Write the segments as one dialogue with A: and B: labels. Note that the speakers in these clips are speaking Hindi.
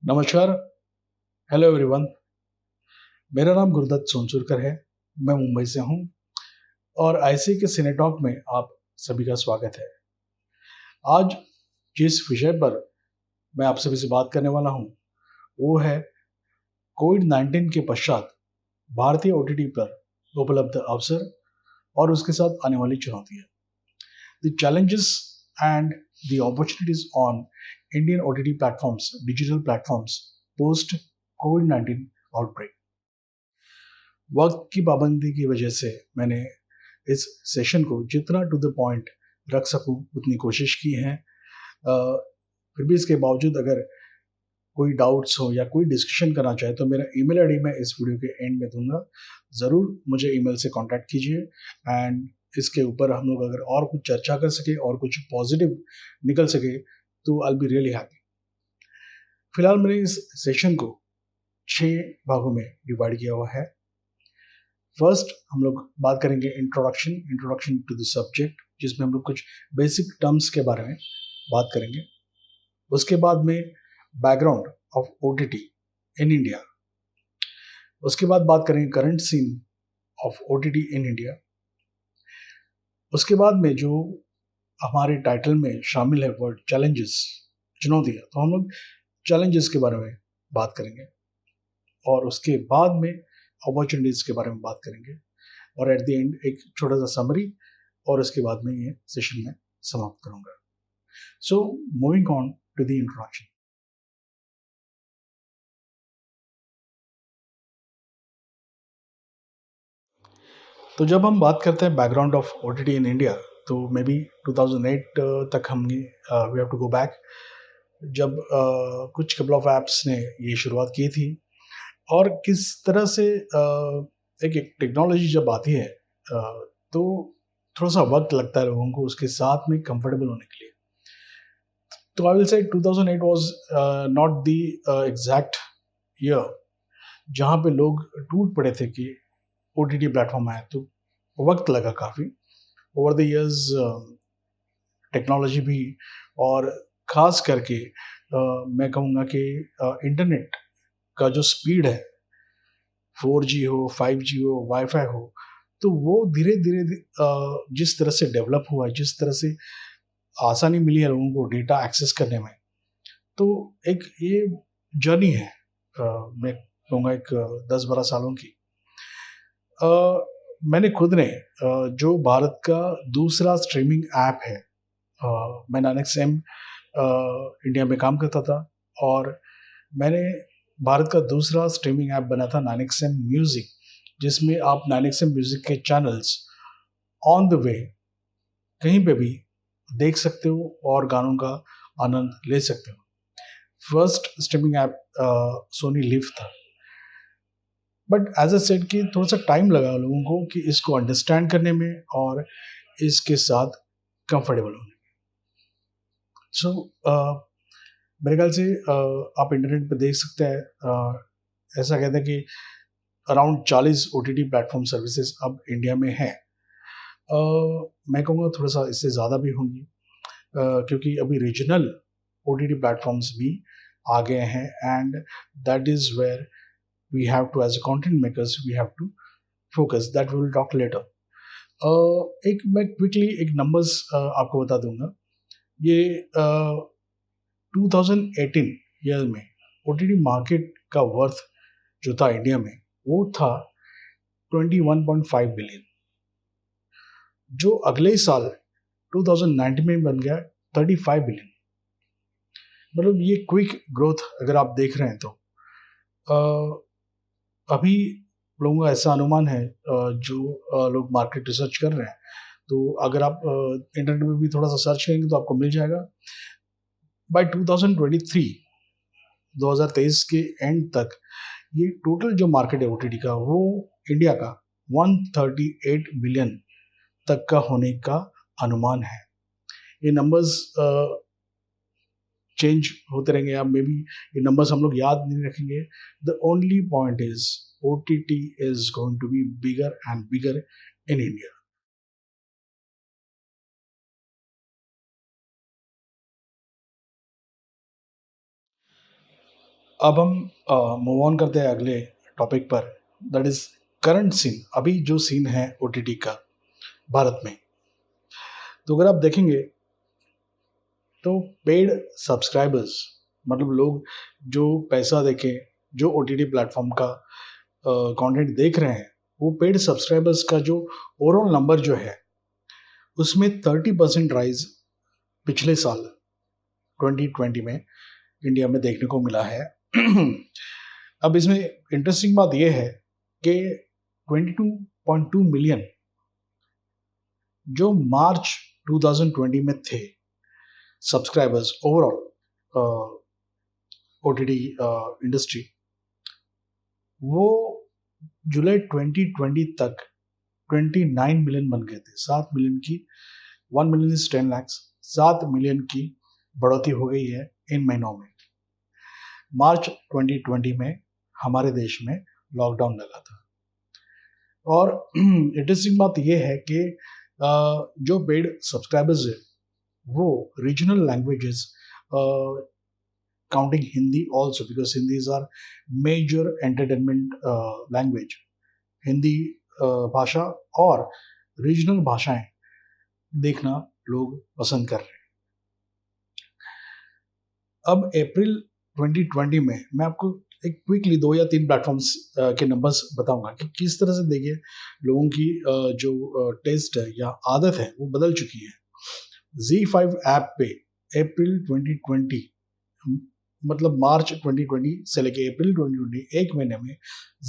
A: नमस्कार। Hello everyone. मेरा नाम गुरदत्त सोनसुरकर है। मैं मुंबई से हूँ और आईसी के सिनेटॉक में आप सभी का स्वागत है। आज जिस विषय पर मैं आप सभी से बात करने वाला हूँ वो है कोविड-19 के पश्चात भारतीय ओटीटी पर उपलब्ध अवसर और उसके साथ आने वाली चुनौतियाँ। The challenges and the opportunities on Indian OTT platforms, digital platforms post covid outbreak. वक्त की पाबंदी की वजह से मैंने इस सेशन को जितना टू द पॉइंट रख सकूं उतनी कोशिश की है। फिर भी इसके बावजूद अगर कोई डाउट्स हो या कोई डिस्कशन करना चाहे तो मेरा ईमेल आईडी मैं इस वीडियो के एंड में दूंगा। ज़रूर मुझे ईमेल से कांटेक्ट कीजिए एंड इसके ऊपर हम लोग अगर और कुछ चर्चा कर सके और कुछ पॉजिटिव निकल सके तो आई बी रियली हैप्पी। फिलहाल मैंने इस सेशन को 6 भागों में डिवाइड किया हुआ है। फर्स्ट हम लोग बात करेंगे इंट्रोडक्शन टू द सब्जेक्ट, जिसमें हम लोग कुछ बेसिक टर्म्स के बारे में बात करेंगे। उसके बाद में background of OTT in India. उसके बाद बात करेंगे current scene of OTT in India. उसके बाद में जो हमारे टाइटल में शामिल है वर्ड चैलेंजेस, चुनौतियाँ, तो हम लोग चैलेंजेस के बारे में बात करेंगे और उसके बाद में अपॉर्चुनिटीज के बारे में बात करेंगे और एट द एंड एक छोटा सा समरी और उसके बाद में ये सेशन में समाप्त करूंगा। So moving on to the introduction. तो जब हम बात करते हैं background of OTT in India तो मे बी 2008 तक हम we have to go back, जब कुछ कपल ऑफ ऐप्स ने ये शुरुआत की थी और किस तरह से एक टेक्नोलॉजी जब आती है तो थोड़ा सा वक्त लगता है लोगों को उसके साथ में कंफर्टेबल होने के लिए। तो I will say 2008 was not the exact year जहाँ पे लोग टूट पड़े थे कि ओटीटी प्लेटफॉर्म आया, तो वक्त लगा काफ़ी। ओवर द इयर्स टेक्नोलॉजी भी और ख़ास करके मैं कहूँगा कि इंटरनेट का जो स्पीड है 4G हो, 5G हो, वाईफाई हो, तो वो धीरे धीरे जिस तरह से डेवलप हुआ है, जिस तरह से आसानी मिली है लोगों को डेटा एक्सेस करने में, तो एक ये जर्नी है मैं कहूँगा एक 10-12 सालों की। अ, मैंने खुद ने जो भारत का दूसरा स्ट्रीमिंग ऐप है, मैं नानकसैम इंडिया में काम करता था और मैंने भारत का दूसरा स्ट्रीमिंग ऐप बना था नानकसैम म्यूज़िक, जिसमें आप नानकसैम म्यूज़िक के चैनल्स ऑन द वे कहीं पे भी देख सकते हो और गानों का आनंद ले सकते हो। First streaming app Sony LIV था, बट एज अ सेड कि थोड़ा सा टाइम लगा लोगों को कि इसको अंडरस्टैंड करने में और इसके साथ कंफर्टेबल होने में। सो मेरे ख्याल से आप इंटरनेट पे देख सकते हैं, ऐसा कहते हैं कि अराउंड 40 ओटीटी प्लेटफॉर्म सर्विसेज अब इंडिया में हैं। मैं कहूँगा थोड़ा सा इससे ज़्यादा भी होंगी, क्योंकि अभी रीजनल ओटीटी प्लेटफॉर्म्स भी आ गए हैं and that is where we have to as a content makers we have to focus, that we will talk later. एक मैं क्विकली एक नंबर्स आपको बता दूंगा। ये 2018 ईयर में ओटीटी मार्केट का वर्थ जो था इंडिया में वो था 21.5 बिलियन, जो अगले ही साल 2019 में बन गया 35 बिलियन। मतलब ये क्विक ग्रोथ अगर आप देख रहे हैं तो अभी लोगों का ऐसा अनुमान है, जो लोग मार्केट रिसर्च कर रहे हैं, तो अगर आप इंटरनेट में भी थोड़ा सा सर्च करेंगे तो आपको मिल जाएगा। बाय 2023 के एंड तक ये टोटल जो मार्केट है ओटीटी का वो इंडिया का 138 बिलियन तक का होने का अनुमान है। ये नंबर्स चेंज होते रहेंगे, या मे बी ये नंबर्स हम लोग याद नहीं रखेंगे। The only point is OTT is going to be bigger and bigger in India. अब हम मूव ऑन करते हैं अगले टॉपिक पर, दैट इज करंट सीन, अभी जो सीन है ओटीटी का भारत में। तो अगर आप देखेंगे तो पेड सब्सक्राइबर्स, मतलब लोग जो पैसा देके जो ओटीटी प्लेटफॉर्म का कंटेंट देख रहे हैं, वो पेड सब्सक्राइबर्स का जो ओवरऑल नंबर जो है उसमें 30% राइज पिछले साल 2020 में इंडिया में देखने को मिला है। अब इसमें इंटरेस्टिंग बात यह है कि 22.2 मिलियन जो मार्च 2020 में थे सब्सक्राइबर्स ओवरऑल ओटीटी इंडस्ट्री, वो जुलाई 2020 तक 29 मिलियन बन गए थे। 7 मिलियन की 1 मिलियन इज 10 lakhs, 7 मिलियन की बढ़ोतरी हो गई है इन महीनों में। मार्च 2020 में हमारे देश में लॉकडाउन लगा था। और इंटरेस्टिंग बात यह है कि जो पेड सब्सक्राइबर्स है वो regional languages, counting Hindi also, because Hindi is our major entertainment language, Hindi भाषा और रीजनल भाषाएं देखना लोग पसंद कर रहे हैं। अब अप्रैल 2020 में मैं आपको एक क्विकली 2 या 3 प्लेटफॉर्म्स के नंबर्स बताऊंगा कि किस तरह से देखिए लोगों की जो टेस्ट है या आदत है वो बदल चुकी है। Z5 ऐप पे अप्रैल 2020, मतलब मार्च 2020 से लेके अप्रैल 2020, एक महीने में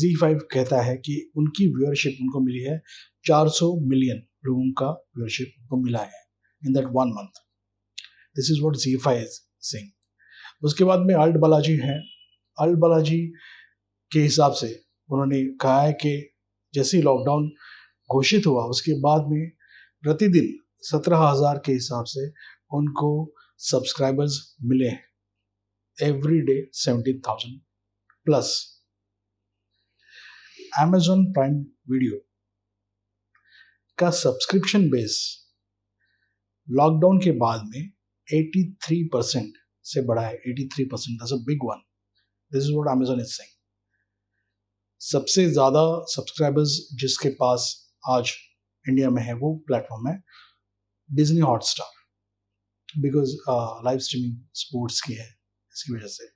A: Z5 कहता है कि उनकी व्यूअरशिप उनको मिली है 400 मिलियन लोगों का व्यूअरशिप उनको मिला है in that 1 month. This is what Z5 is saying. उसके बाद में अल्ट बालाजी हैं। अल्ट बालाजी के हिसाब से उन्होंने कहा है कि जैसे ही लॉकडाउन घोषित हुआ उसके बाद में प्रतिदिन 17,000 के हिसाब से उनको सब्सक्राइबर्स मिले हैं, every day 17,000 plus. Amazon prime video का सब्सक्रिप्शन बेस लॉकडाउन के बाद में 83% से बढ़ा है। 83%, that's a big one. This is what Amazon is saying. सबसे ज्यादा सब्सक्राइबर्स जिसके पास आज इंडिया में है वो प्लेटफॉर्म है Disney Hotstar, because live streaming sports की है, इसकी वजह से।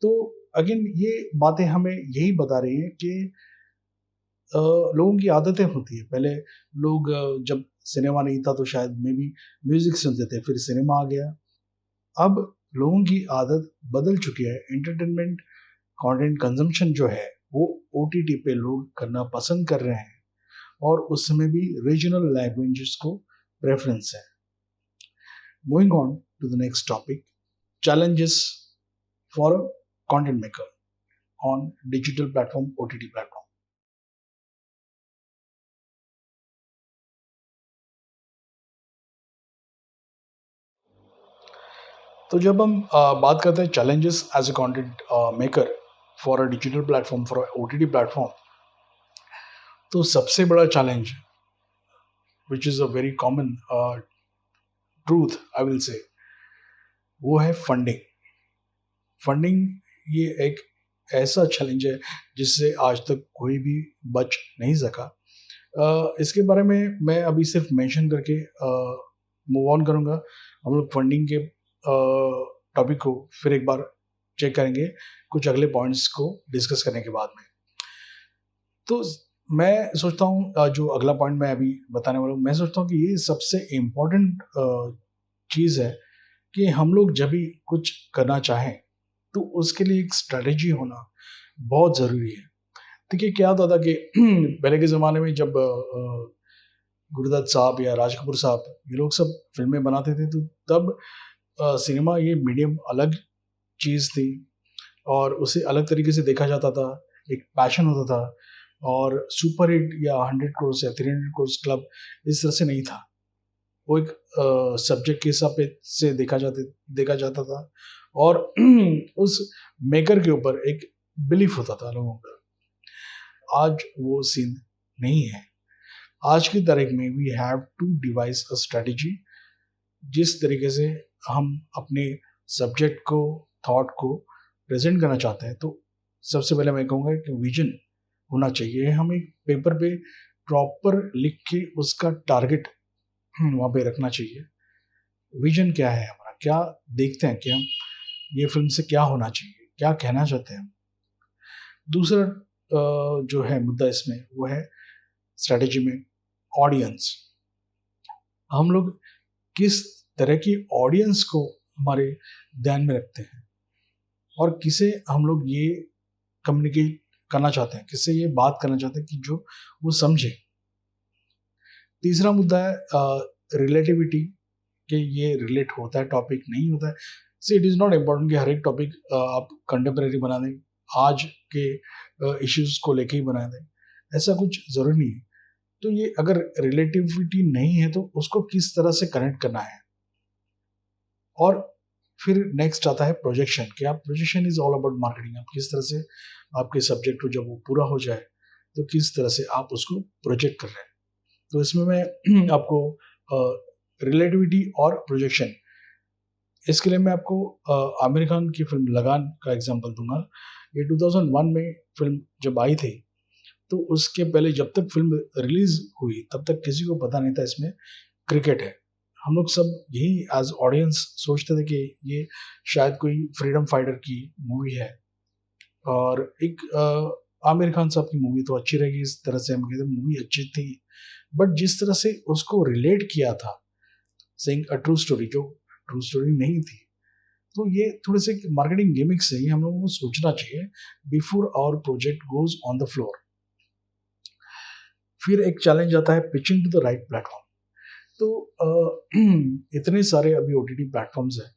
A: तो अगेन ये बातें हमें यही बता रही है कि लोगों की आदतें होती है। पहले लोग जब सिनेमा नहीं था तो शायद मे बी म्यूजिक सुनते थे, फिर सिनेमा आ गया। अब लोगों की आदत बदल चुकी है। एंटरटेनमेंट कंटेंट कंजम्पशन जो है वो ओटीटी पे लोग करना पसंद कर रहे हैं, और उसमें भी रीजनल लैंग्वेजेस को प्रेफरेंस है। Moving on to the next topic, challenges for a content maker on digital platform, OTT platform. तो जब हम बात करते हैं challenges as a content maker for a digital platform, for a OTT platform, तो सबसे बड़ा challenge which is a very common truth I will say, वो है फंडिंग। फंडिंग ये एक ऐसा चैलेंज है जिससे आज तक कोई भी बच नहीं सका। इसके बारे में मैं अभी सिर्फ मेंशन करके मूव ऑन करूँगा। हम लोग फंडिंग के टॉपिक को फिर एक बार चेक करेंगे कुछ अगले पॉइंट्स को डिस्कस करने के बाद में। तो मैं सोचता हूँ जो अगला पॉइंट मैं अभी बताने वाला हूँ, मैं सोचता हूँ कि ये सबसे इम्पोर्टेंट चीज़ है कि हम लोग जब भी कुछ करना चाहें तो उसके लिए एक स्ट्रेटेजी होना बहुत ज़रूरी है। देखिए क्या होता था कि पहले के ज़माने में जब गुरुदत्त साहब या राज कपूर साहब ये लोग सब फिल्में बनाते थे, तो तब सिनेमा ये मीडियम अलग चीज़ थी और उसे अलग तरीके से देखा जाता था, एक पैशन होता था। और सुपर हिट या 100 करोड़ या 300 करोड़ क्लब इस तरह से नहीं था। वो एक सब्जेक्ट के हिसाब से देखा जाता था, और उस मेकर के ऊपर एक बिलीफ होता था लोगों का। आज वो सीन नहीं है। आज की तारीख में we have to devise a strategy, जिस तरीके से हम अपने सब्जेक्ट को, थॉट को प्रेजेंट करना चाहते हैं तो सबसे पहले मैं कहूँगा कि विजन होना चाहिए। हम एक पेपर पे प्रॉपर लिख के उसका टारगेट वहाँ पे रखना चाहिए। विजन क्या है हमारा, क्या देखते हैं कि हम ये फिल्म से क्या होना चाहिए, क्या कहना चाहते हैं। दूसरा जो है मुद्दा इसमें वो है स्ट्रेटेजी में ऑडियंस। हम लोग किस तरह की ऑडियंस को हमारे ध्यान में रखते हैं और किसे हम लोग ये कम्युनिकेट करना चाहते हैं, किससे ये बात करना चाहते हैं कि जो वो समझे। तीसरा मुद्दा है रिलेटिविटी, कि ये रिलेट होता है टॉपिक नहीं होता है। See it is not important कि हर एक टॉपिक आप कंटेम्प्रेरी बना दें, आज के इश्यूज को लेके ही बना दें, ऐसा कुछ ज़रूरी नहीं है। तो ये अगर रिलेटिविटी नहीं है तो उसको किस तरह से कनेक्ट करना है। और फिर नेक्स्ट आता है प्रोजेक्शन, कि आप projection is all about marketing. आप किस तरह से आपके सब्जेक्ट को जब वो पूरा हो जाए तो किस तरह से आप उसको प्रोजेक्ट कर रहे हैं। तो इसमें मैं आपको रिलेटिविटी और प्रोजेक्शन, इसके लिए मैं आपको आमिर खान की फिल्म लगान का एग्जांपल दूंगा। ये 2001 में फिल्म जब आई थी तो उसके पहले जब तक फिल्म रिलीज हुई तब तक किसी को पता नहीं था इसमें क्रिकेट है। हम लोग सब यही एज ऑडियंस सोचते थे कि ये शायद कोई फ्रीडम फाइटर की मूवी है और एक आमिर खान साहब की मूवी तो अच्छी रहेगी, इस तरह से हम कहते मूवी अच्छी थी। बट जिस तरह से उसको रिलेट किया था सेइंग अ ट्रू स्टोरी, जो ट्रू स्टोरी नहीं थी, तो ये थोड़े से मार्केटिंग गिमिक्स से ही हम लोगों को सोचना चाहिए before our project goes on the floor. फिर एक चैलेंज आता है pitching to the right platform. तो इतने सारे अभी ओटीटी प्लेटफॉर्म्स हैं,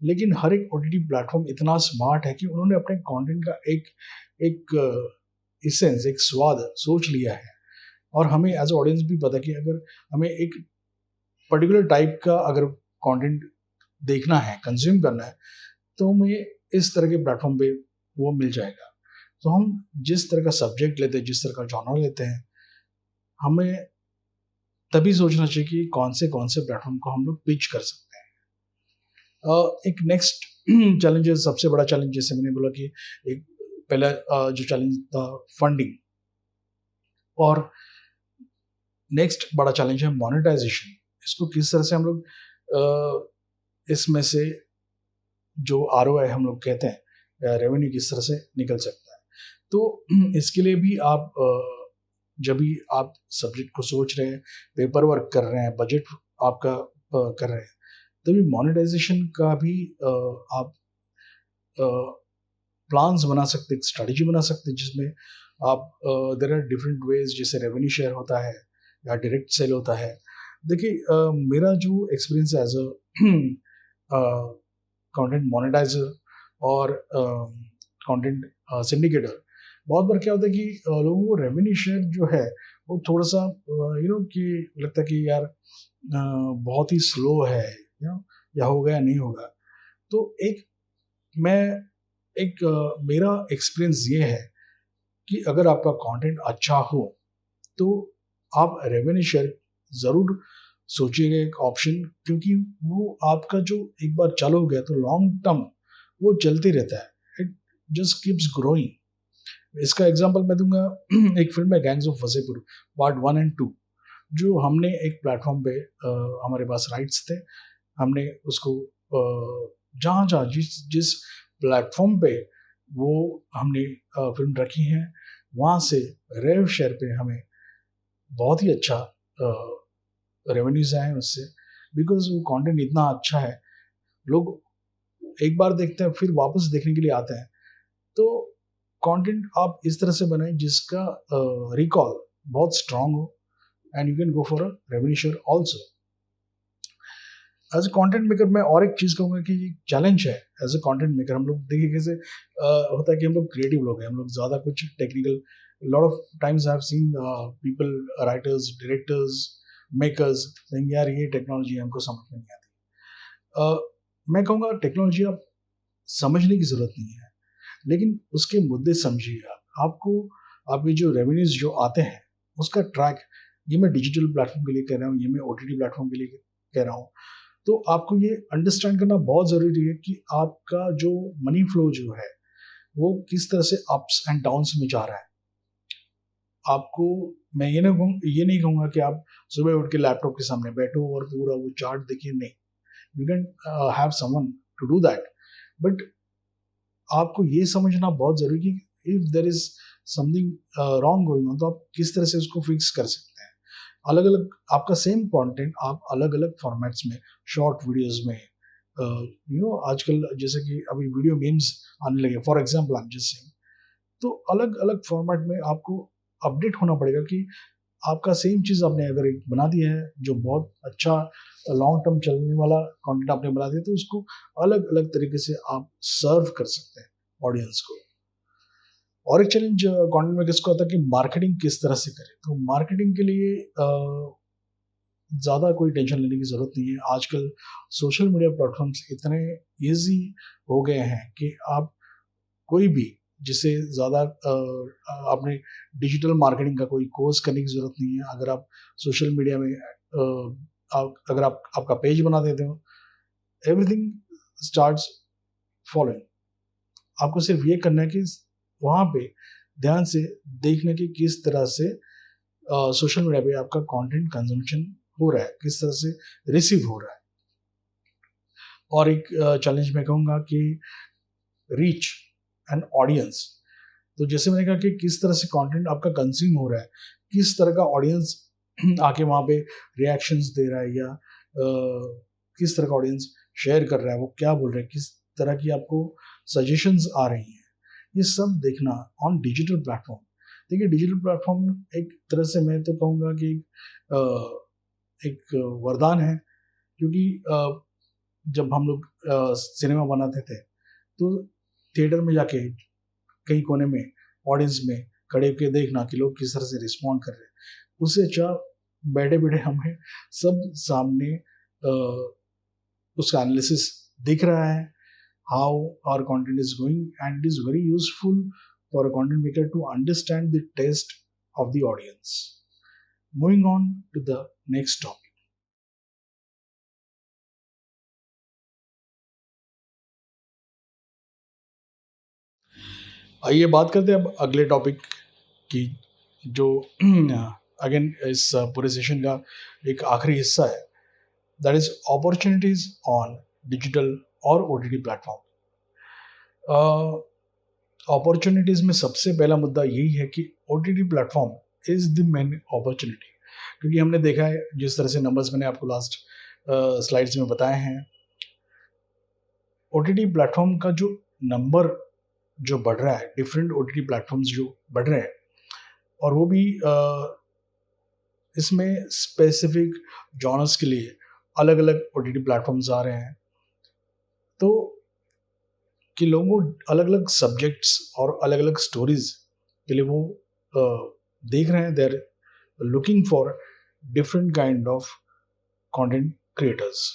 A: लेकिन हर एक ओटीटी प्लेटफॉर्म इतना स्मार्ट है कि उन्होंने अपने कंटेंट का एक इसेंस, एक स्वाद सोच लिया है। और हमें एज ऑडियंस भी पता कि अगर हमें एक पर्टिकुलर टाइप का अगर कंटेंट देखना है, कंज्यूम करना है, तो हमें इस तरह के प्लेटफॉर्म पे वो मिल जाएगा। तो हम जिस तरह का सब्जेक्ट लेते हैं, जिस तरह का जॉनर लेते हैं, हमें तभी सोचना चाहिए कि कौन से प्लेटफॉर्म को हम लोग पिच कर सकते हैं। एक नेक्स्ट चैलेंज है, सबसे बड़ा चैलेंज, जैसे मैंने बोला कि एक पहला जो चैलेंज था फंडिंग, और नेक्स्ट बड़ा चैलेंज है मोनेटाइजेशन। इसको किस तरह से हम लोग इसमें से जो ROI हम लोग कहते हैं, रेवेन्यू किस तरह से निकल सकता है। तो इसके लिए भी आप जब भी आप सब्जेक्ट को सोच रहे हैं, पेपर वर्क कर रहे हैं, बजट आपका कर रहे हैं, तभी मोनेटाइजेशन का भी आप प्लान्स बना सकते हैं, स्ट्रेटजी बना सकते हैं, जिसमें आप देयर आर डिफरेंट वेज, जैसे रेवेन्यू शेयर होता है या डायरेक्ट सेल होता है। देखिए मेरा जो experience as a content monetiser और कंटेंट सिंडिकेटर, बहुत बार क्या होता है कि लोगों को रेवेन्यू शेयर जो है वो थोड़ा सा कि लगता है कि यार बहुत ही स्लो है, या होगा या नहीं होगा। तो मैं मेरा एक्सपीरियंस ये है कि अगर आपका कंटेंट अच्छा हो तो आप रेवेन्यू शेयर ज़रूर सोचिएगा एक ऑप्शन, क्योंकि वो आपका जो एक बार चालू हो गया तो लॉन्ग टर्म वो चलते रहता है, इट जस्ट कीप्स ग्रोइंग। इसका एग्जांपल मैं दूंगा एक फिल्म है gangs of Wasseypur part 1 and 2, जो हमने एक प्लेटफॉर्म पे हमारे पास राइट्स थे, हमने उसको जहाँ जहाँ जिस जिस प्लेटफॉर्म पे वो हमने फिल्म रखी है, वहाँ से रेव शेयर पे हमें बहुत ही अच्छा रेवेन्यूज आए उससे, बिकॉज वो कंटेंट इतना अच्छा है, लोग एक बार देखते हैं फिर वापस देखने के लिए आते हैं। तो कंटेंट आप इस तरह से बनाएं जिसका रिकॉल बहुत स्ट्रांग हो, and you can go for a revenue share also. As a content maker मैं और एक चीज़ कहूँगा कि चैलेंज है एज ए कंटेंट मेकर। हम लोग देखिए कैसे होता है कि हम लोग क्रिएटिव लोग हैं, हम लोग ज़्यादा कुछ technical, lot of times I have seen people, writers, directors, makers saying यार ये टेक्नोलॉजी हमको समझ में नहीं आती। मैं कहूँगा टेक्नोलॉजी आप समझने की ज़रूरत नहीं है, लेकिन उसके मुद्दे समझिए। आपको आपके जो रेवेन्यूज जो आते हैं उसका ट्रैक, ये मैं डिजिटल प्लेटफॉर्म के लिए कह रहा हूँ, ये मैं OTT प्लेटफॉर्म के लिए कह रहा हूँ, तो आपको ये अंडरस्टैंड करना बहुत ज़रूरी है कि आपका जो मनी फ्लो जो है वो किस तरह से अप्स एंड डाउन्स में जा रहा है। आपको मैं ये नहीं कहूँगा कि आप सुबह उठ के लैपटॉप के सामने बैठो और पूरा वो चार्ट देखिए, नहीं। You can have someone to do that, but आपको ये समझना बहुत ज़रूरी है कि if there is something wrong going on, तो आप किस तरह से उसको फिक्स कर सकते हैं। अलग अलग आपका सेम कंटेंट आप अलग अलग फॉर्मेट्स में, शॉर्ट वीडियोस में, आजकल जैसे कि अभी वीडियो मीम्स आने लगे, for example I am just saying, तो अलग अलग फॉर्मेट में आपको अपडेट होना पड़ेगा कि आपका सेम चीज़ आपने अगर एक बना दिया है जो बहुत अच्छा लॉन्ग टर्म चलने वाला कंटेंट आपने बना दिया, तो उसको अलग अलग तरीके से आप सर्व कर सकते हैं ऑडियंस को। और एक चैलेंज कंटेंट में किसको आता है कि मार्केटिंग किस तरह से करें। तो मार्केटिंग के लिए ज़्यादा कोई टेंशन लेने की ज़रूरत नहीं है। आजकल सोशल मीडिया प्लेटफॉर्म्स इतने ईजी हो गए हैं कि आप कोई भी, जिसे ज़्यादा आपने डिजिटल मार्केटिंग का कोई कोर्स करने की ज़रूरत नहीं है। अगर आप सोशल मीडिया में अगर आप आपका पेज बना देते हो, एवरीथिंग स्टार्ट्स फॉलोइंग। आपको सिर्फ ये करना है कि वहाँ पे ध्यान से देखना कि किस तरह से सोशल मीडिया पे आपका कंटेंट कंजम्पशन हो रहा है, किस तरह से रिसीव हो रहा है। और एक चैलेंज मैं कहूँगा कि रीच एंड ऑडियंस। तो जैसे मैंने कहा कि किस तरह से कंटेंट आपका कंज्यूम हो रहा है, किस तरह का ऑडियंस आके वहाँ पे रिएक्शंस दे रहा है, या किस तरह का ऑडियंस शेयर कर रहा है, वो क्या बोल रहा है, किस तरह की आपको सजेशंस आ रही हैं, ये सब देखना ऑन डिजिटल प्लेटफॉर्म। देखिए, डिजिटल प्लेटफॉर्म एक तरह से मैं तो कहूँगा कि एक वरदान है, क्योंकि जब हम लोग सिनेमा बनाते थे तो थिएटर में जाके कहीं कोने में ऑडियंस में खड़े होकर देखना कि लोग किस तरह से रिस्पॉन्ड कर रहे हैं, उससे अच्छा बैठे बैठे हमें सब सामने उसका एनालिसिस दिख रहा है, how our content is going, and it is very useful for a content maker to understand the taste of the audience. Moving on to the next topic. आइए बात करते हैं अब अगले टॉपिक की, जो अगेन इस पूरे सेशन का एक आखिरी हिस्सा है, that is opportunities on digital और ओटीटी प्लेटफॉर्म। अपॉर्चुनिटीज में सबसे पहला मुद्दा यही है कि OTT platform is the main opportunity, क्योंकि हमने देखा है जिस तरह से नंबर्स मैंने आपको लास्ट स्लाइड्स में बताए हैं, ओटीटी प्लेटफॉर्म का जो नंबर जो बढ़ रहा है, डिफरेंट ओटीटी प्लेटफॉर्म्स जो बढ़ रहे हैं, और वो भी इसमें स्पेसिफिक जॉनर्स के लिए अलग अलग ओटीटी प्लेटफॉर्म्स आ रहे हैं, तो कि लोगों को अलग अलग सब्जेक्ट्स और अलग अलग स्टोरीज के लिए वो देख रहे हैं, they are looking for different kind of content creators.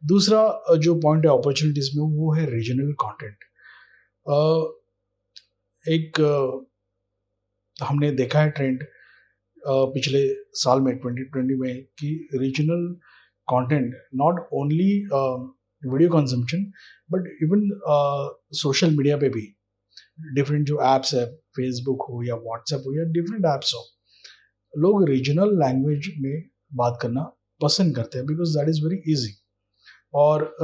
A: दूसरा जो पॉइंट है अपॉर्चुनिटीज में, वो है रीजनल कंटेंट। एक हमने देखा है ट्रेंड पिछले साल में 2020 में कि regional content not only video consumption but even social media पे भी डिफरेंट जो एप्स है, फेसबुक हो या व्हाट्सएप हो या डिफरेंट एप्स हो, लोग रीजनल लैंग्वेज में बात करना पसंद करते हैं, because that is very easy. और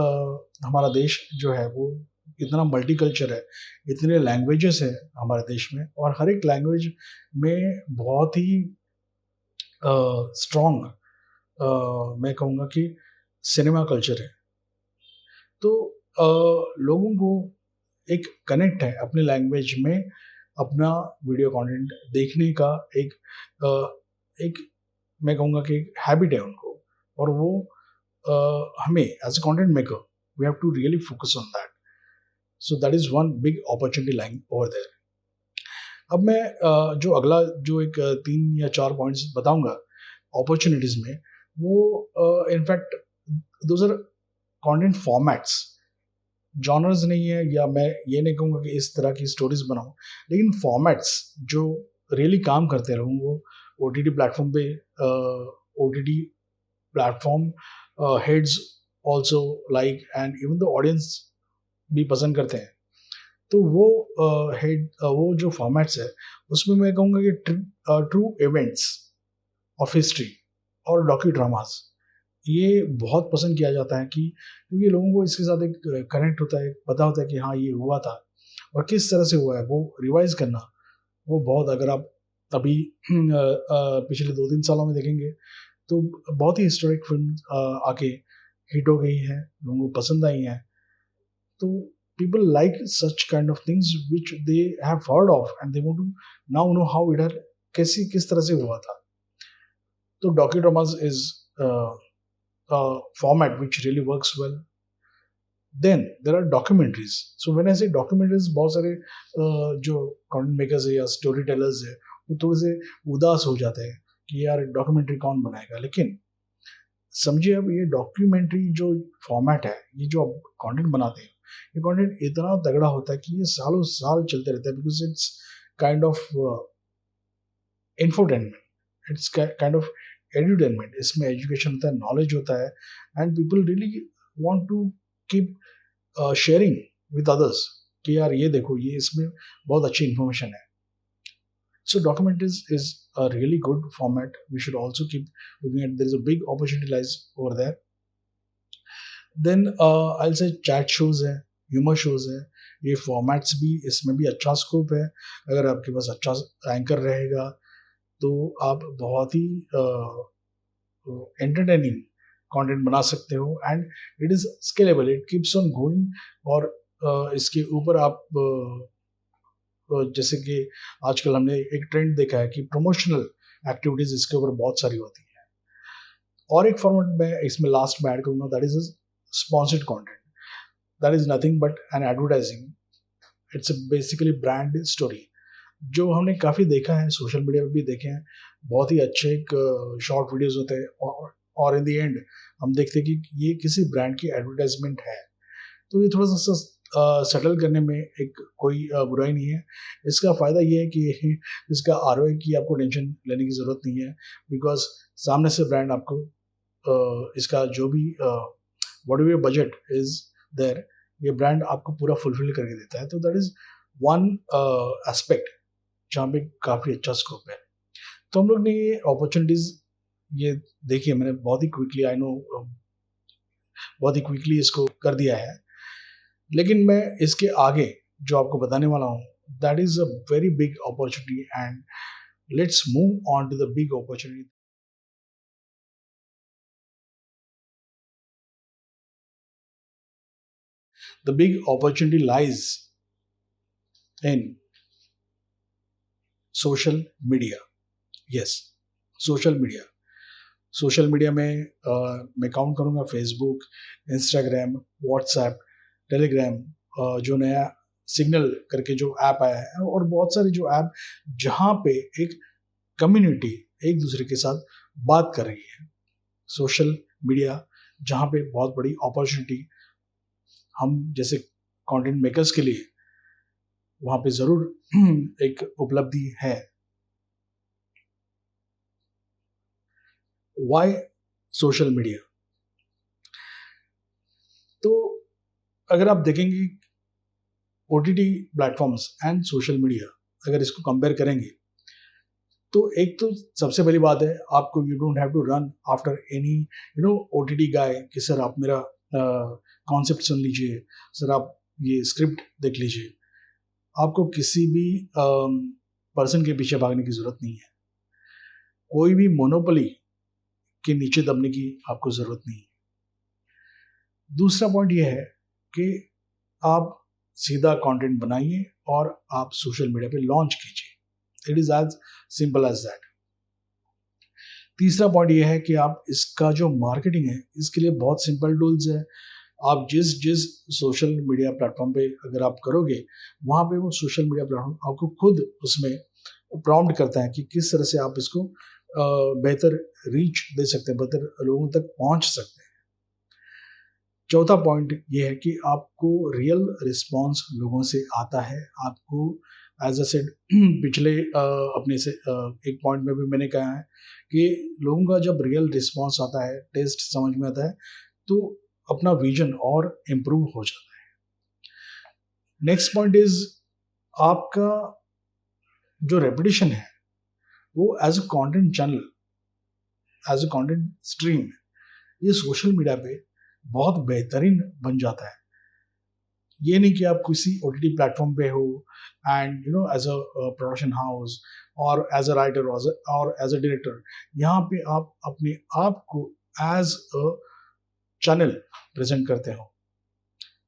A: हमारा देश जो है वो इतना मल्टीकल्चर है, इतने लैंग्वेजेस है हमारे देश में, और हर एक लैंग्वेज में बहुत ही स्ट्रॉन्ग मैं कहूँगा कि सिनेमा कल्चर है। तो लोगों को एक कनेक्ट है अपने लैंग्वेज में, अपना वीडियो कंटेंट देखने का एक मैं कहूँगा कि एक हैबिट है उनको, और वो हमें as a content maker we have to really focus on that. So that is one big opportunity line over there. अब मैं जो अगला जो एक 3 या 4 पॉइंट्स बताऊंगा अपॉर्चुनिटीज में, वो in fact those are content formats, genres नहीं है, या मैं ये नहीं कहूँगा कि इस तरह की स्टोरीज बनाऊं, लेकिन फॉर्मेट्स जो रियली काम करते रहूँ, वो ओटीटी प्लेटफॉर्म पे OTT platform heads also like and even the audience भी पसंद करते हैं। तो वो वो जो फॉर्मेट्स है उसमें मैं कहूँगा कि ट्रू इवेंट्स ऑफ हिस्ट्री और डॉक्यू ड्रामास ये बहुत पसंद किया जाता है, कि क्योंकि लोगों को इसके साथ एक कनेक्ट होता है, पता होता है कि हाँ ये हुआ था और किस तरह से हुआ है, वो रिवाइज करना वो बहुत, अगर आप अभी पिछले 2-3 सालों में देखेंगे तो बहुत ही हिस्टोरिक फिल्म आके हिट हो गई है, लोगों को पसंद आई हैं। तो people like such kind of things which they have heard of and they want to now know how it had कैसी किस तरह से हुआ था। तो docudramas is a format which really works well. Then there are documentaries. So when I say documentaries, बहुत सारे जो content makers है या story tellers है वो थोड़े से उदास हो जाते हैं कि यार डॉक्यूमेंट्री कौन बनाएगा, लेकिन समझिए अब ये डॉक्यूमेंट्री जो फॉर्मेट है, ये जो आप कंटेंट बनाते हैं, ये कंटेंट इतना तगड़ा होता है कि ये सालों साल चलते रहता है, because it's kind of infotainment, it's kind of edutainment. इसमें एजुकेशन होता है, नॉलेज होता है, and people really want to keep sharing with others कि यार ये देखो, ये इसमें बहुत अच्छी इन्फॉर्मेशन है। So document is a really good format. We should also keep looking at. There is a big opportunity lies over there. Then I'll say chat shows है, humor shows है, ये formats भी, इसमें भी अच्छा स्कोप है। अगर आपके पास अच्छा एंकर रहेगा तो आप बहुत ही एंटरटेनिंग कंटेंट बना सकते हो, and it is scalable, it keeps on going. और इसके ऊपर आप जैसे कि आजकल हमने एक ट्रेंड देखा है कि प्रमोशनल एक्टिविटीज इसके ऊपर बहुत सारी होती हैं। और एक फॉर्मेट में इसमें लास्ट में ऐड करूंगा, that is sponsored content. That is nothing but N advertising, it's basically brand story, जो हमने काफ़ी देखा है, सोशल मीडिया पर भी देखे हैं। बहुत ही अच्छे एक शॉर्ट वीडियोस होते हैं और इन द एंड हम देखते हैं कि ये किसी ब्रांड की एडवर्टाइजमेंट है। तो ये थोड़ा सा सेटल करने में एक कोई बुराई नहीं है। इसका फ़ायदा ये है कि इसका ROI की आपको टेंशन लेने की ज़रूरत नहीं है, बिकॉज सामने से ब्रांड आपको इसका जो भी whatever budget is there, ये ब्रांड आपको पूरा फुलफिल करके देता है। तो दैट इज़ वन एस्पेक्ट जहाँ पे काफ़ी अच्छा स्कोप है। तो हम लोग ने ये अपॉर्चुनिटीज़ ये देखिए, मैंने बहुत ही क्विकली, आई नो बहुत ही क्विकली इसको कर दिया है, लेकिन मैं इसके आगे जो आपको बताने वाला हूँ, that is a very big opportunity, and let's move on to the big opportunity. The big opportunity lies in social media. Yes, social media. Social media में मैं काउंट करूँगा फेसबुक, इंस्टाग्राम, व्हाट्सएप, टेलीग्राम, जो नया सिग्नल करके जो ऐप आया है, और बहुत सारे जो ऐप जहाँ पे एक कम्युनिटी एक दूसरे के साथ बात कर रही है। सोशल मीडिया जहाँ पे बहुत बड़ी अपॉर्चुनिटी हम जैसे कंटेंट मेकर्स के लिए वहाँ पे ज़रूर एक उपलब्धि है। Why social media? तो अगर आप देखेंगे OTT platforms and social media, अगर इसको कंपेयर करेंगे, तो एक तो सबसे पहली बात है, आपको you don't have to run after any OTT guy कि सर आप मेरा कॉन्सेप्ट सुन लीजिए, सर आप ये स्क्रिप्ट देख लीजिए। आपको किसी भी पर्सन के पीछे भागने की ज़रूरत नहीं है, कोई भी मोनोपोली के नीचे दबने की आपको ज़रूरत नहीं है। दूसरा पॉइंट ये है कि आप सीधा कंटेंट बनाइए और आप सोशल मीडिया पे लॉन्च कीजिए। It is as simple as that. तीसरा पॉइंट ये है कि आप इसका जो मार्केटिंग है, इसके लिए बहुत सिंपल टूल्स है। आप जिस सोशल मीडिया प्लेटफॉर्म पे अगर आप करोगे, वहाँ पे वो सोशल मीडिया प्लेटफॉर्म आपको खुद उसमें प्रॉम्प्ट करता है कि किस तरह से आप इसको बेहतर रीच दे सकते हैं, बेहतर लोगों तक पहुँच सकते हैं। चौथा पॉइंट ये है कि आपको रियल रिस्पॉन्स लोगों से आता है, आपको एज अ सेड पिछले अपने से एक पॉइंट में भी मैंने कहा है कि लोगों का जब रियल रिस्पॉन्स आता है, टेस्ट समझ में आता है, तो अपना विजन और इम्प्रूव हो जाता है। नेक्स्ट पॉइंट इज आपका जो रेपुटेशन है वो as a content channel, as a content stream, ये सोशल मीडिया पे बहुत बेहतरीन बन जाता है। ये नहीं कि आप किसी OTT प्लेटफॉर्म पे हो and as a production house और एज अ राइटर और एज अ डायरेक्टर, यहाँ पे आप अपने आप को एज अ चैनल प्रेजेंट करते हो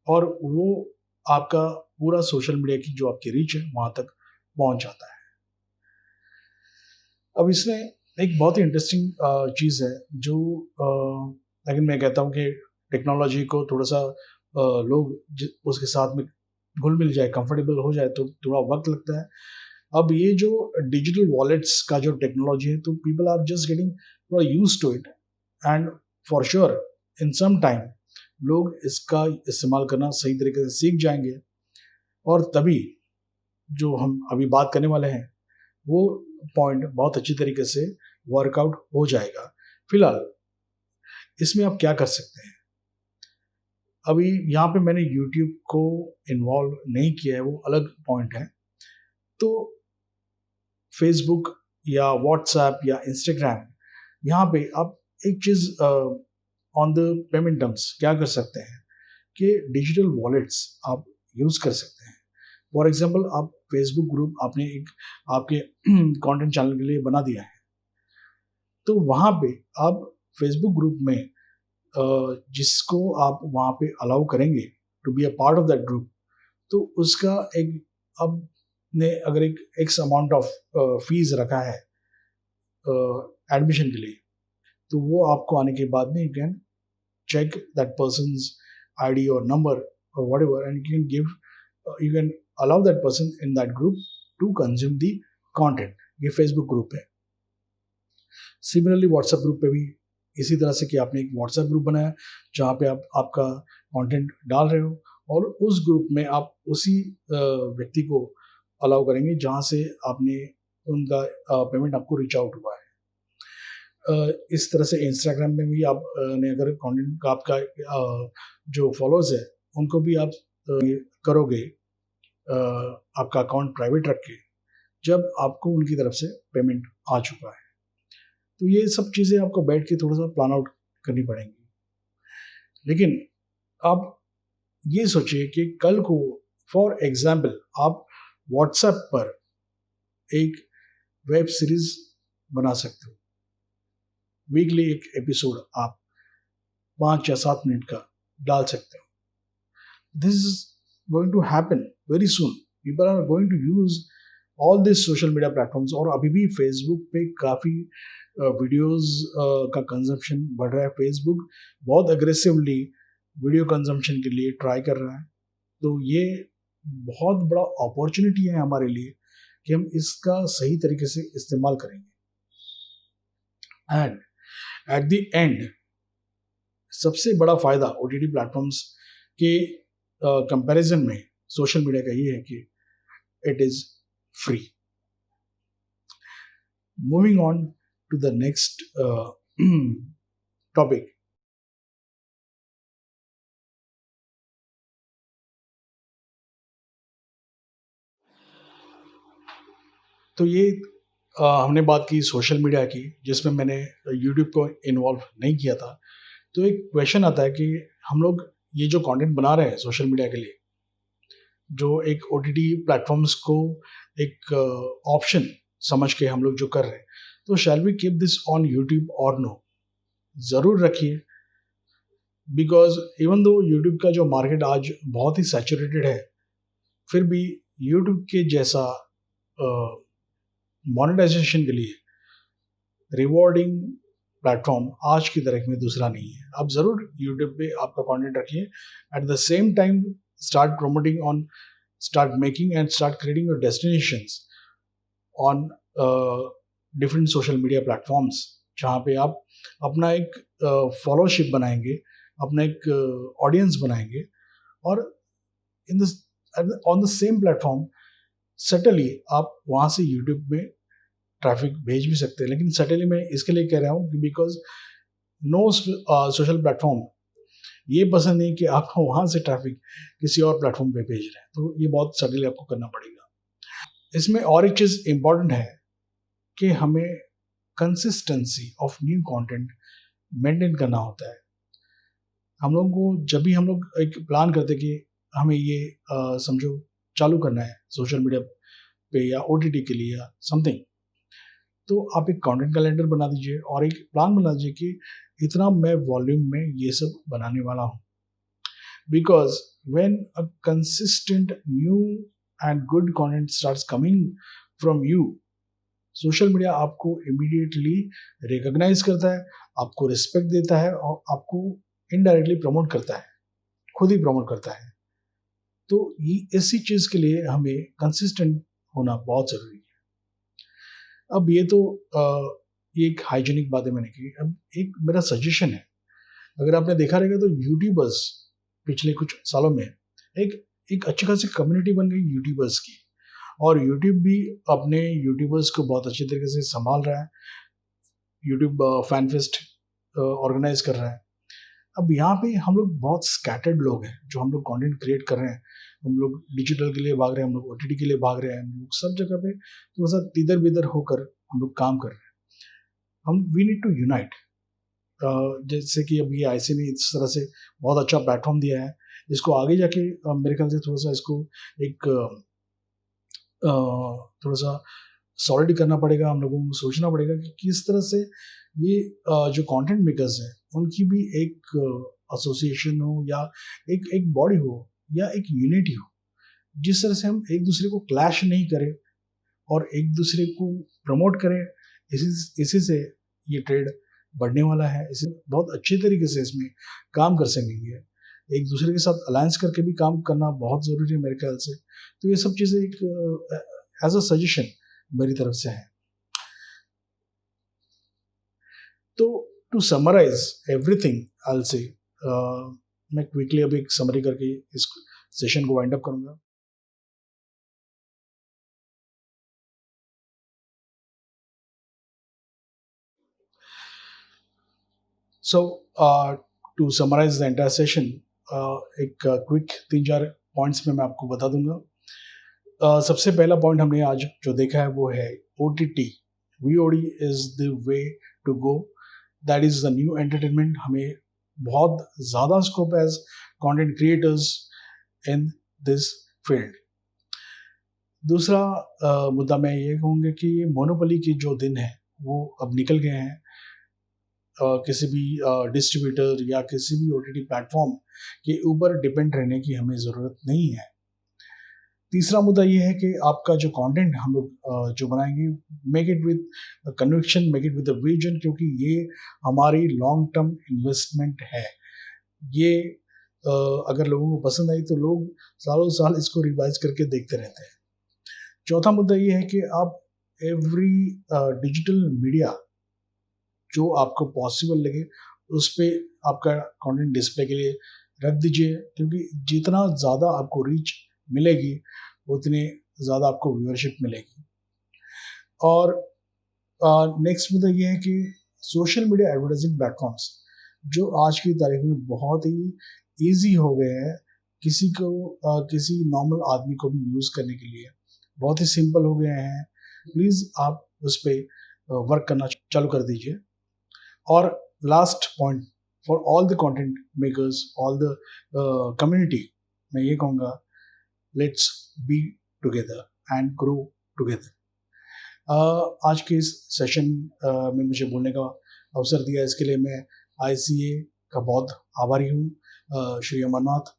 A: और वो आपका पूरा सोशल मीडिया की जो आपकी रीच है वहां तक पहुंच जाता है। अब इसमें एक बहुत ही इंटरेस्टिंग चीज़ है जो लेकिन मैं कहता हूँ कि टेक्नोलॉजी को थोड़ा सा लोग उसके साथ में घुल मिल जाए, कंफर्टेबल हो जाए, तो थोड़ा वक्त लगता है। अब ये जो डिजिटल वॉलेट्स का जो टेक्नोलॉजी है, तो पीपल आर जस्ट गेटिंग थोड़ा use to it and for sure in some time लोग इसका इस्तेमाल करना सही तरीके से सीख जाएंगे और तभी जो हम अभी बात करने वाले हैं वो पॉइंट बहुत अच्छी तरीके से वर्कआउट हो जाएगा। फिलहाल इसमें आप क्या कर सकते हैं, अभी यहाँ पे मैंने YouTube को इन्वॉल्व नहीं किया है, वो अलग पॉइंट है। तो फेसबुक या व्हाट्सएप या इंस्टाग्राम, यहाँ पे आप एक चीज़ ऑन द पेमेंट टर्म्स क्या कर सकते हैं कि डिजिटल वॉलेट्स आप यूज़ कर सकते हैं। फॉर एग्जांपल, आप फेसबुक ग्रुप आपने एक आपके कंटेंट चैनल के लिए बना दिया है, तो वहाँ पे आप फेसबुक ग्रुप में जिसको आप वहाँ पे अलाउ करेंगे to be a part of that group, तो उसका एक अब ने अगर एक एक्स अमाउंट ऑफ फीस रखा है एडमिशन के लिए, तो वो आपको आने के बाद में you can check that person's ID or number or whatever, and you can allow that person in that group to consume the content. ये फेसबुक ग्रुप है। सिमिलरली व्हाट्सएप ग्रुप पे भी इसी तरह से कि आपने एक व्हाट्सएप ग्रुप बनाया जहाँ पे आप आपका कंटेंट डाल रहे हो और उस ग्रुप में आप उसी व्यक्ति को अलाउ करेंगे जहाँ से आपने उनका पेमेंट आपको रीच आउट हुआ है। इस तरह से इंस्टाग्राम में भी आप ने अगर कंटेंट का आपका जो फॉलोअर्स है उनको भी आप करोगे आपका अकाउंट प्राइवेट रख के, जब आपको उनकी तरफ से पेमेंट आ चुका है, तो ये सब चीज़ें आपको बैठ के थोड़ा सा प्लान आउट करनी पड़ेंगी। लेकिन आप ये सोचिए कि कल को फॉर एग्जाम्पल आप व्हाट्सएप पर एक वेब सीरीज बना सकते हो, वीकली एक एपिसोड आप 5 या 7 मिनट का डाल सकते हो। This is going to happen very soon. People are going to use all this social media platforms, और अभी भी फेसबुक पे काफ़ी वीडियोस का कंजम्पशन बढ़ रहा है। फेसबुक बहुत अग्रेसिवली वीडियो कंजम्पशन के लिए ट्राई कर रहा है, तो ये बहुत बड़ा अपॉर्चुनिटी है हमारे लिए कि हम इसका सही तरीके से इस्तेमाल करेंगे। एंड एट द एंड सबसे बड़ा फायदा OTT प्लेटफॉर्म्स के कंपैरिजन में सोशल मीडिया का ये है कि it is free. Moving on to the next topic. तो ये हमने बात की सोशल मीडिया की, जिसमें मैंने YouTube को इन्वॉल्व नहीं किया था। तो एक क्वेश्चन आता है कि हम लोग ये जो कंटेंट बना रहे हैं सोशल मीडिया के लिए, जो एक OTT प्लेटफॉर्म्स को एक ऑप्शन समझ के हम लोग जो कर रहे हैं, तो shall we keep this on YouTube और नो? ज़रूर रखिए, बिकॉज इवन दो यूट्यूब का जो मार्केट आज बहुत ही सैचुरेटेड है, फिर भी यूट्यूब के जैसा मोनेटाइजेशन के लिए रिवॉर्डिंग प्लेटफॉर्म आज की तारीख में दूसरा नहीं है। आप ज़रूर यूट्यूब पे आपका कंटेंट रखिए, at the same time start promoting on, start making and start creating your destinations on different social media platforms, जहाँ पे आप अपना एक फॉलोशिप बनाएंगे, अपना एक ऑडियंस बनाएंगे, और in on the same platform subtly आप वहाँ से यूट्यूब में ट्रैफिक भेज भी सकते हैं, लेकिन सटली मैं इसके लिए कह रहा हूँ बिकॉज नो सोशल प्लेटफॉर्म ये पसंद नहीं कि आप वहाँ से ट्रैफिक किसी और प्लेटफॉर्म पे भेज रहे हैं, तो ये बहुत सटली आपको करना पड़ेगा। इसमें और एक चीज़ इम्पॉर्टेंट है कि हमें consistency of new content maintain करना होता है। हम लोगों को जब भी हम लोग एक प्लान करते हैं कि हमें ये समझो चालू करना है सोशल मीडिया पे या ओटीटी के लिए या समथिंग, तो आप एक कंटेंट कैलेंडर बना दीजिए और एक प्लान बना दीजिए कि इतना मैं वॉल्यूम में ये सब बनाने वाला हूँ। Because when a consistent new and good content starts coming from you, social media आपको इमीडिएटली रिकॉग्नाइज करता है, आपको रिस्पेक्ट देता है और आपको इनडायरेक्टली प्रमोट करता है, खुद ही प्रमोट करता है। तो ये इसी चीज़ के लिए हमें कंसिस्टेंट होना बहुत ज़रूरी है। अब ये तो ये एक हाइजीनिक बातें मैंने की। अब एक मेरा सजेशन है, अगर आपने देखा रहेगा तो यूट्यूबर्स पिछले कुछ सालों में एक एक अच्छी खासी कम्युनिटी बन गई यूट्यूबर्स की, और यूट्यूब भी अपने यूट्यूबर्स को बहुत अच्छे तरीके से संभाल रहा है। यूट्यूब फैन फेस्ट ऑर्गेनाइज कर रहा है। अब यहाँ पे हम लोग बहुत स्कैटर्ड लोग हैं जो हम लोग कंटेंट क्रिएट कर रहे हैं। हम लोग डिजिटल के लिए भाग रहे हैं, हम लोग ओटीटी के लिए भाग रहे हैं, हम लोग सब जगह पे थोड़ा सा तिधर बिधर होकर हम लोग काम कर रहे हैं। हम वी नीड टू यूनाइट। जैसे कि अब ये आईसी ने इस तरह से बहुत अच्छा प्लेटफॉर्म दिया है, जिसको आगे जाके मेरे ख्याल से थोड़ा सा इसको एक थोड़ा सा सॉलिड करना पड़ेगा। हम लोगों को सोचना पड़ेगा कि किस तरह से ये जो कंटेंट मेकर्स हैं उनकी भी एक एसोसिएशन हो या एक एक बॉडी हो या एक यूनिटी हो, जिस तरह से हम एक दूसरे को क्लैश नहीं करें और एक दूसरे को प्रमोट करें। इसी से ये ट्रेड बढ़ने वाला है। इसे बहुत अच्छे तरीके से इसमें काम कर सकेंगे। एक दूसरे के साथ अलायंस करके भी काम करना बहुत ज़रूरी है मेरे ख्याल से। तो ये सब चीज़ें एक एज अ सजेशन मेरी तरफ से है। तो टू समराइज एवरीथिंग आई से, मैं क्विकली अभी एक समरी करके इस सेशन को वाइंड अप करूंगा। So to summarize the entire session, एक क्विक 3-4 पॉइंट्स में मैं आपको बता दूंगा। सबसे पहला पॉइंट हमने आज जो देखा है वो है OTT। VOD is the way to go, that is the new entertainment. हमें बहुत ज़्यादा scope as content creators in this field. दूसरा मुद्दा मैं ये कहूँगा कि मोनोपोली के जो दिन हैं वो अब निकल गए हैं। किसी भी डिस्ट्रीब्यूटर या किसी भी OTT प्लेटफॉर्म के ऊपर डिपेंड रहने की हमें ज़रूरत नहीं है। तीसरा मुद्दा ये है कि आपका जो कंटेंट हम लोग जो बनाएंगे, make it with conviction, make it with vision, क्योंकि ये हमारी लॉन्ग टर्म इन्वेस्टमेंट है। ये अगर लोगों को पसंद आई तो लोग सालों साल इसको रिवाइज करके देखते रहते हैं। चौथा मुद्दा ये है कि आप एवरी डिजिटल मीडिया जो आपको पॉसिबल लगे उस पर आपका कंटेंट डिस्प्ले के लिए रख दीजिए, क्योंकि जितना ज़्यादा आपको रीच मिलेगी उतने ज़्यादा आपको व्यूअरशिप मिलेगी। और नेक्स्ट मुद्दा ये है कि सोशल मीडिया एडवर्टाइजिंग प्लेटफॉर्म्स जो आज की तारीख में बहुत ही ईजी हो गए हैं, किसी को किसी नॉर्मल आदमी को भी यूज़ करने के लिए बहुत ही सिंपल हो गए हैं। प्लीज़ आप उस पर वर्क करना चालू कर दीजिए। और last point for all the content makers, all the community, मैं ये कहूँगा, let's be together and grow together. आज के इस सेशन में मुझे बोलने का अवसर दिया, इसके लिए मैं ICA का बहुत आभारी हूँ। श्री अमरनाथ,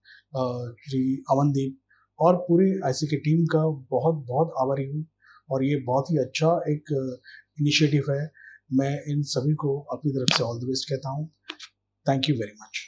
A: श्री अमनदीप और पूरे ICA की टीम का बहुत बहुत आभारी हूँ। और ये बहुत ही अच्छा एक इनिशिएटिव है। मैं इन सभी को अपनी तरफ से ऑल द बेस्ट कहता हूँ। Thank you very much.